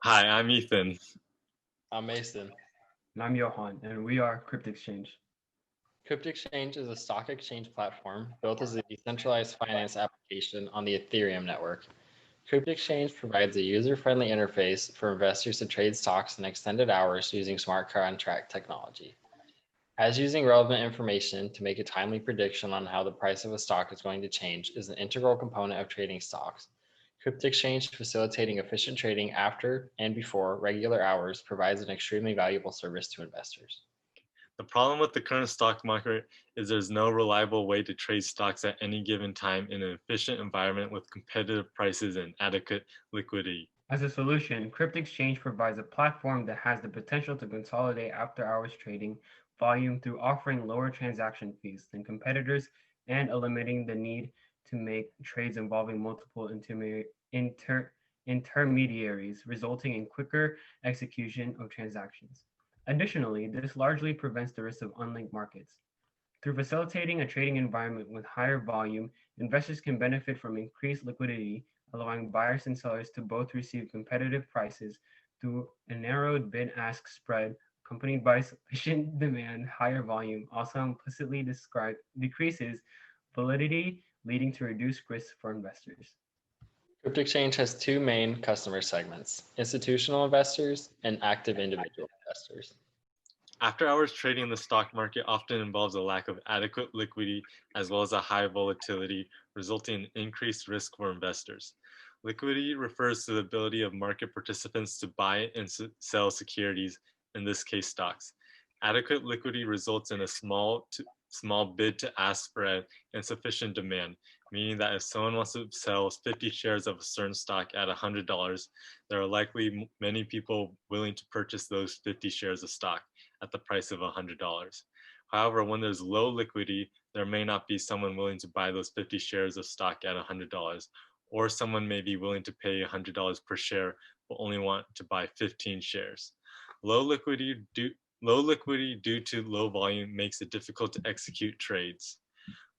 Hi, I'm Ethan. I'm Mason. And I'm Johan, and we are Crypto Exchange. Crypto Exchange is a stock exchange platform built as a decentralized finance application on the Ethereum network. Crypto Exchange provides a user-friendly interface for investors to trade stocks in extended hours using smart contract technology. As using relevant information to make a timely prediction on how the price of a stock is going to change is an integral component of trading stocks. Crypto Exchange facilitating efficient trading after and before regular hours provides an extremely valuable service to investors. The problem with the current stock market is there's no reliable way to trade stocks at any given time in an efficient environment with competitive prices and adequate liquidity. As a solution, Crypto Exchange provides a platform that has the potential to consolidate after-hours trading volume through offering lower transaction fees than competitors and eliminating the need to make trades involving multiple intermediaries, resulting in quicker execution of transactions. Additionally, this largely prevents the risk of unlinked markets. Through facilitating a trading environment with higher volume, investors can benefit from increased liquidity, allowing buyers and sellers to both receive competitive prices through a narrowed bid-ask spread accompanied by sufficient demand. Higher volume also implicitly decreases volatility, leading to reduced risk for investors. Crypto Exchange has two main customer segments, institutional investors and active individual investors. After hours trading in the stock market often involves a lack of adequate liquidity as well as a high volatility, resulting in increased risk for investors. Liquidity refers to the ability of market participants to buy and sell securities, in this case stocks. Adequate liquidity results in a small bid to ask spread and sufficient demand, meaning that if someone wants to sell 50 shares of a certain stock at $100, there are likely many people willing to purchase those 50 shares of stock at the price of $100. However, when there's low liquidity, there may not be someone willing to buy those 50 shares of stock at $100, or someone may be willing to pay $100 per share but only want to buy 15 shares. Low liquidity due Low liquidity due to low volume makes it difficult to execute trades.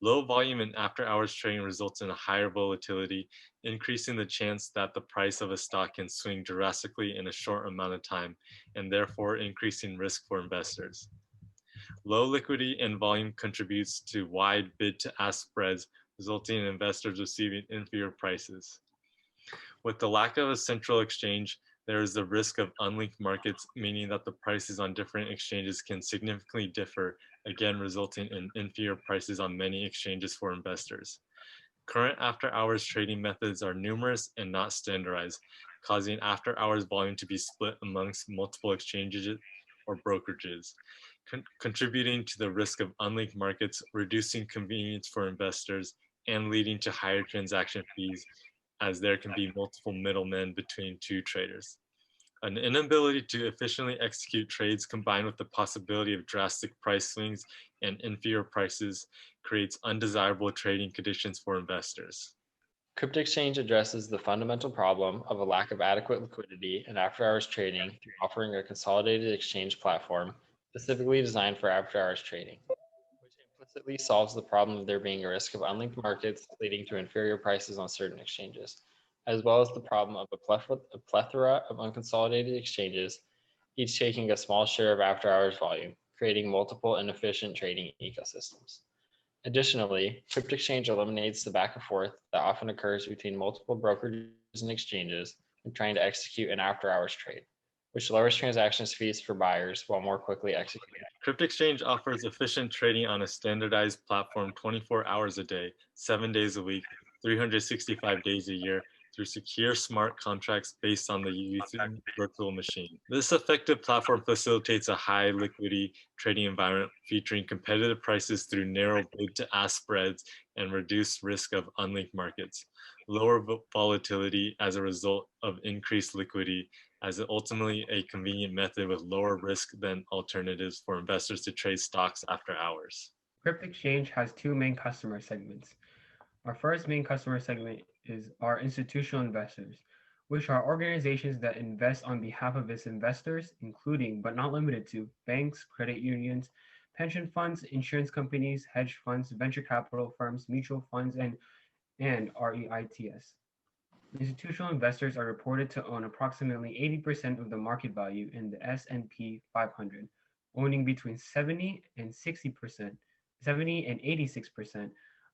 Low volume and after hours trading results in a higher volatility, increasing the chance that the price of a stock can swing drastically in a short amount of time, and therefore increasing risk for investors. Low liquidity and volume contributes to wide bid to ask spreads, resulting in investors receiving inferior prices. With the lack of a central exchange, there is the risk of unlinked markets, meaning that the prices on different exchanges can significantly differ, again resulting in inferior prices on many exchanges for investors. Current after-hours trading methods are numerous and not standardized, causing after-hours volume to be split amongst multiple exchanges or brokerages, contributing to the risk of unlinked markets, reducing convenience for investors, and leading to higher transaction fees as there can be multiple middlemen between two traders. An inability to efficiently execute trades combined with the possibility of drastic price swings and inferior prices creates undesirable trading conditions for investors. Crypto Exchange addresses the fundamental problem of a lack of adequate liquidity in after-hours trading through offering a consolidated exchange platform specifically designed for after-hours trading, which implicitly solves the problem of there being a risk of unlinked markets leading to inferior prices on certain exchanges, as well as the problem of a plethora of unconsolidated exchanges, each taking a small share of after-hours volume, creating multiple inefficient trading ecosystems. Additionally, Crypto Exchange eliminates the back and forth that often occurs between multiple brokerages and exchanges when trying to execute an after-hours trade, which lowers transactions fees for buyers while more quickly executing. Crypto Exchange offers efficient trading on a standardized platform 24 hours a day, 7 days a week, 365 days a year through secure smart contracts based on the using virtual machine. This effective platform facilitates a high liquidity trading environment featuring competitive prices through narrow bid to ask spreads and reduced risk of unlinked markets, lower volatility as a result of increased liquidity, as ultimately a convenient method with lower risk than alternatives for investors to trade stocks after hours. Crypto Exchange has two main customer segments. Our first main customer segment is our institutional investors, which are organizations that invest on behalf of its investors, including but not limited to banks, credit unions, pension funds, insurance companies, hedge funds, venture capital firms, mutual funds, and REITs. Institutional investors are reported to own approximately 80% of the market value in the S&P 500, owning between 70 and 86%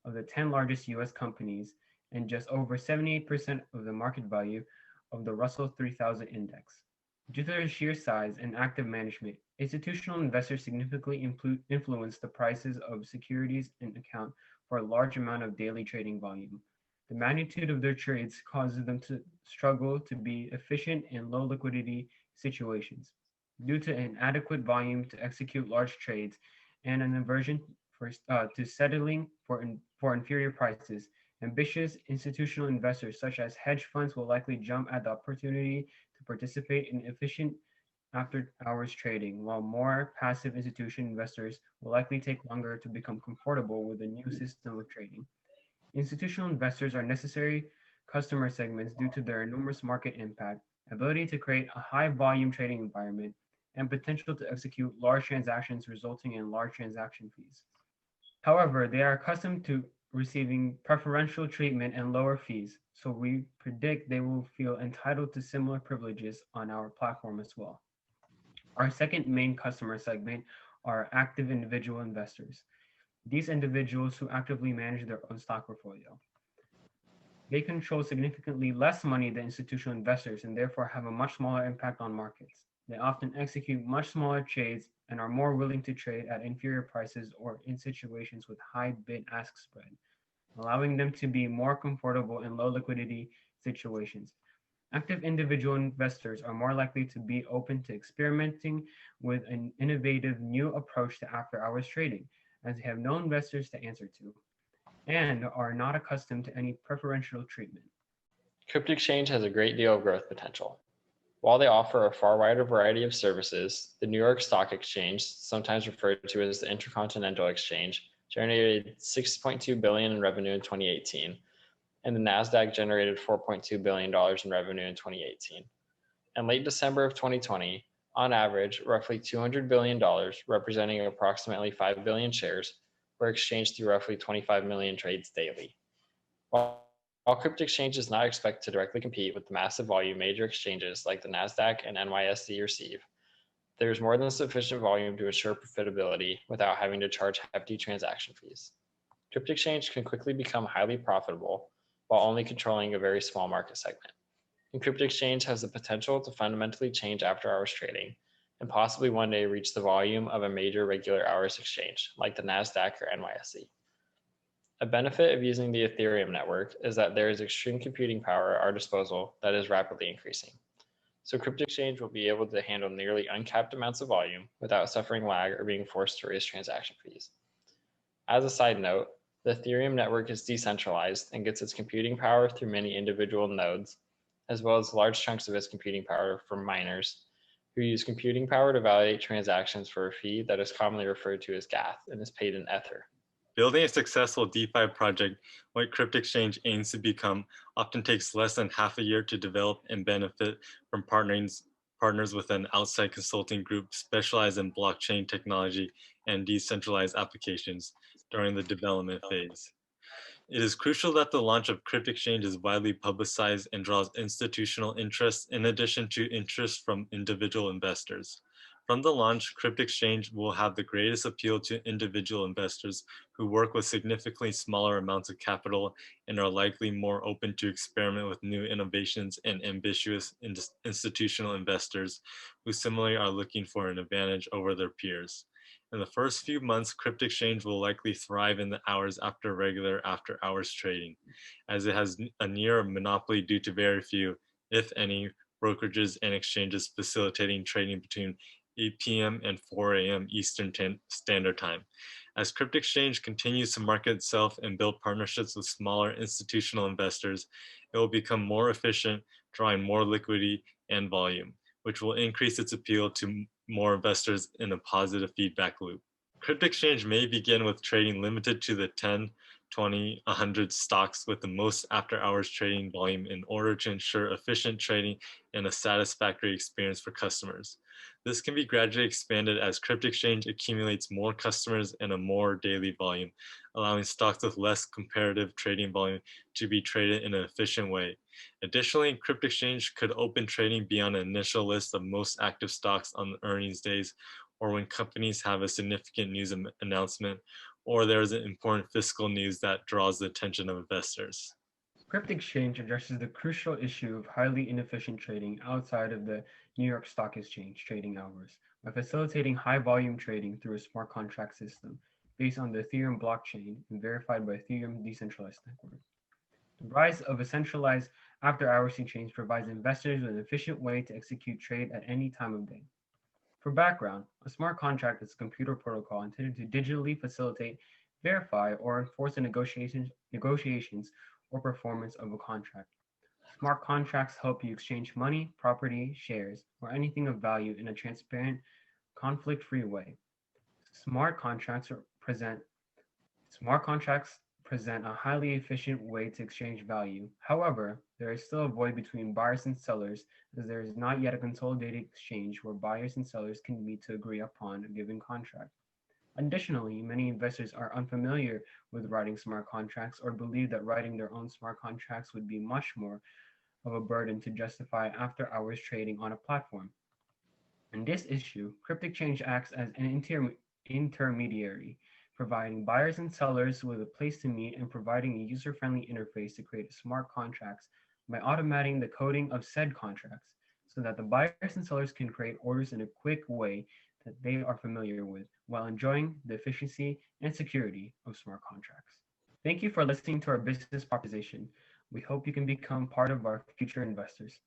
of the 10 largest US companies and just over 78% of the market value of the Russell 3000 index. Due to their sheer size and active management, institutional investors significantly influence the prices of securities and account for a large amount of daily trading volume. The magnitude of their trades causes them to struggle to be efficient in low liquidity situations. Due to inadequate volume to execute large trades and an aversion to settling for inferior prices, ambitious institutional investors such as hedge funds will likely jump at the opportunity to participate in efficient after hours trading, while more passive institutional investors will likely take longer to become comfortable with the new system of trading. Institutional investors are necessary customer segments due to their enormous market impact, ability to create a high volume trading environment, and potential to execute large transactions resulting in large transaction fees. However, they are accustomed to receiving preferential treatment and lower fees, so we predict they will feel entitled to similar privileges on our platform as well. Our second main customer segment are active individual investors. These individuals who actively manage their own stock portfolio. They control significantly less money than institutional investors and therefore have a much smaller impact on markets. They often execute much smaller trades and are more willing to trade at inferior prices or in situations with high bid-ask spread, allowing them to be more comfortable in low liquidity situations. Active individual investors are more likely to be open to experimenting with an innovative new approach to after-hours trading, as they have no investors to answer to, and are not accustomed to any preferential treatment. Crypto Exchange has a great deal of growth potential. While they offer a far wider variety of services, the New York Stock Exchange, sometimes referred to as the Intercontinental Exchange, generated $6.2 billion in revenue in 2018, and the NASDAQ generated $4.2 billion in revenue in 2018. In late December of 2020, on average, roughly $200 billion, representing approximately 5 billion shares, were exchanged through roughly 25 million trades daily. While Crypto Exchange does not expect to directly compete with the massive volume major exchanges like the NASDAQ and NYSE receive, there is more than sufficient volume to ensure profitability without having to charge hefty transaction fees. Crypto Exchange can quickly become highly profitable while only controlling a very small market segment. And Crypto Exchange has the potential to fundamentally change after-hours trading and possibly one day reach the volume of a major regular hours exchange like the NASDAQ or NYSE. A benefit of using the Ethereum network is that there is extreme computing power at our disposal that is rapidly increasing. So Crypto Exchange will be able to handle nearly uncapped amounts of volume without suffering lag or being forced to raise transaction fees. As a side note, the Ethereum network is decentralized and gets its computing power through many individual nodes, as well as large chunks of its computing power from miners who use computing power to validate transactions for a fee that is commonly referred to as gas and is paid in Ether. Building a successful DeFi project, what Crypto Exchange aims to become, often takes less than half a year to develop and benefit from partners with an outside consulting group specialized in blockchain technology and decentralized applications during the development phase. It is crucial that the launch of Crypto Exchange is widely publicized and draws institutional interest in addition to interest from individual investors. From the launch, Crypto Exchange will have the greatest appeal to individual investors who work with significantly smaller amounts of capital and are likely more open to experiment with new innovations and ambitious institutional investors who similarly are looking for an advantage over their peers. In the first few months, Crypto Exchange will likely thrive in the hours after regular after-hours trading, as it has a near monopoly due to very few, if any, brokerages and exchanges facilitating trading between 8 p.m. and 4 a.m. Eastern Standard Time. As Crypto Exchange continues to market itself and build partnerships with smaller institutional investors, it will become more efficient, drawing more liquidity and volume, which will increase its appeal to more investors in a positive feedback loop. Crypto Exchange may begin with trading limited to the 10 20, 100 stocks with the most after-hours trading volume in order to ensure efficient trading and a satisfactory experience for customers. This can be gradually expanded as Crypto Exchange accumulates more customers and a more daily volume, allowing stocks with less comparative trading volume to be traded in an efficient way. Additionally, Crypto Exchange could open trading beyond an initial list of most active stocks on earnings days or when companies have a significant news announcement or there is an important fiscal news that draws the attention of investors. Crypto Exchange addresses the crucial issue of highly inefficient trading outside of the New York Stock Exchange trading hours by facilitating high volume trading through a smart contract system based on the Ethereum blockchain and verified by Ethereum decentralized network. The rise of a centralized after-hours exchange provides investors with an efficient way to execute trade at any time of day. For background, a smart contract is a computer protocol intended to digitally facilitate, verify, or enforce the negotiations or performance of a contract. Smart contracts help you exchange money, property, shares, or anything of value in a transparent, conflict-free way. Smart contracts present Smart contracts present a highly efficient way to exchange value. However, there is still a void between buyers and sellers as there is not yet a consolidated exchange where buyers and sellers can meet to agree upon a given contract. Additionally, many investors are unfamiliar with writing smart contracts or believe that writing their own smart contracts would be much more of a burden to justify after hours trading on a platform. In this issue, CryptExchange acts as an intermediary, providing buyers and sellers with a place to meet and providing a user-friendly interface to create smart contracts by automating the coding of said contracts so that the buyers and sellers can create orders in a quick way that they are familiar with while enjoying the efficiency and security of smart contracts. Thank you for listening to our business proposition. We hope you can become part of our future investors.